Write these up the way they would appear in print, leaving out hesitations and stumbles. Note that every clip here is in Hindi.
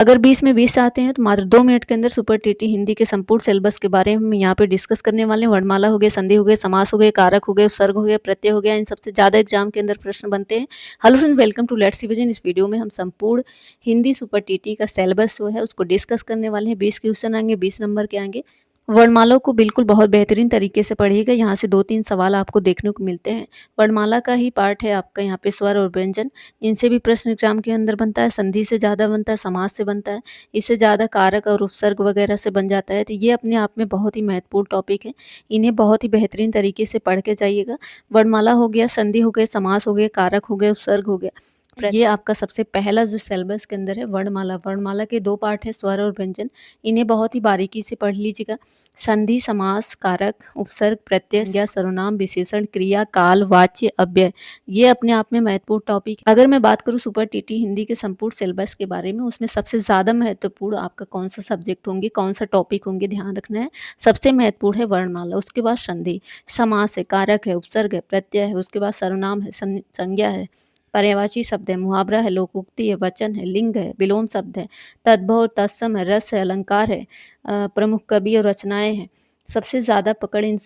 अगर 20 में 20 चाहते हैं तो मात्र 2 मिनट के अंदर सुपर टीटी हिंदी के संपूर्ण सिलेबस के बारे में हम यहाँ पे डिस्कस करने वाले हैं। वर्णमाला हो गया, संधि हो गए, समास हो गए, कारक हो गए, उपसर्ग हो गया, प्रत्यय हो गया, इन सबसे ज़्यादा एग्जाम के अंदर प्रश्न बनते हैं। Hello friend, welcome to let's revision. इस वीडियो में हम संपूर्ण हिंदी सुपर टीटी का सिलेबस जो है उसको डिस्कस करने वाले हैं। 20 क्वेश्चन आएंगे, 20 नंबर के आएंगे। वर्णमाला को बिल्कुल बहुत बेहतरीन तरीके से पढ़िएगा। यहाँ से 2-3 सवाल आपको देखने को मिलते हैं। वर्णमाला का ही पार्ट है आपका यहाँ पे स्वर और व्यंजन। इनसे भी प्रश्न एग्जाम के अंदर बनता है। संधि से ज़्यादा बनता है, समास से बनता है, इससे ज़्यादा कारक और उपसर्ग वगैरह से बन जाता है। तो ये अपने आप में बहुत ही महत्वपूर्ण टॉपिक है। इन्हें बहुत ही बेहतरीन तरीके से पढ़ के जाइएगा। वर्णमाला हो गया, संधि हो गए, समास हो गए, कारक हो गए, उपसर्ग हो गया। ये आपका सबसे पहला जो सिलेबस के अंदर है वर्णमाला। वर्णमाला के 2 पार्ट है, स्वर और व्यंजन। इन्हें बहुत ही बारीकी से पढ़ लीजिएगा। संधि, समास, कारक, उपसर्ग, प्रत्यय, संज्ञा, सर्वनाम, विशेषण, क्रिया, काल, वाच्य, अव्यय, ये अपने आप में महत्वपूर्ण टॉपिक है। अगर मैं बात करूँ सुपर टीटी हिंदी के संपूर्ण सिलेबस के बारे में, उसमें सबसे ज़्यादा महत्वपूर्ण आपका कौन सा सब्जेक्ट होंगे, कौन सा टॉपिक होंगे, ध्यान रखना है। सबसे महत्वपूर्ण है वर्णमाला, उसके बाद संधि, समास है, कारक है, उपसर्ग है, प्रत्यय है, उसके बाद सर्वनाम है, संज्ञा है, पर्यायवाची शब्द है, मुहावरा है, लोकोक्ति है, वचन है, लिंग है, विलोम शब्द है, तद्भव और तत्सम है, रस है, अलंकार है, प्रमुख कवि और रचनाएं हैं। सबसे ज़्यादा पकड़ इन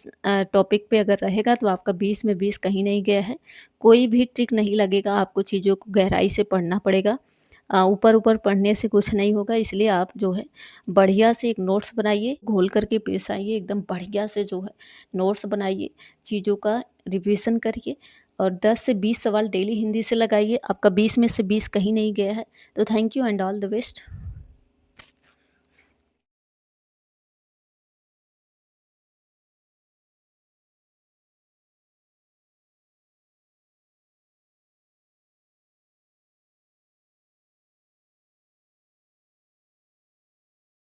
टॉपिक पे अगर रहेगा तो आपका 20 में 20 कहीं नहीं गया है। कोई भी ट्रिक नहीं लगेगा, आपको चीज़ों को गहराई से पढ़ना पड़ेगा। ऊपर ऊपर पढ़ने से कुछ नहीं होगा, इसलिए आप जो है बढ़िया से एक नोट्स बनाइए, घोल करके पेश आइए, एकदम बढ़िया से जो है नोट्स बनाइए, चीज़ों का रिवीजन करिए और 10 से 20 सवाल डेली हिंदी से लगाइए। आपका 20 में से 20 कहीं नहीं गया है। तो thank you and all the best.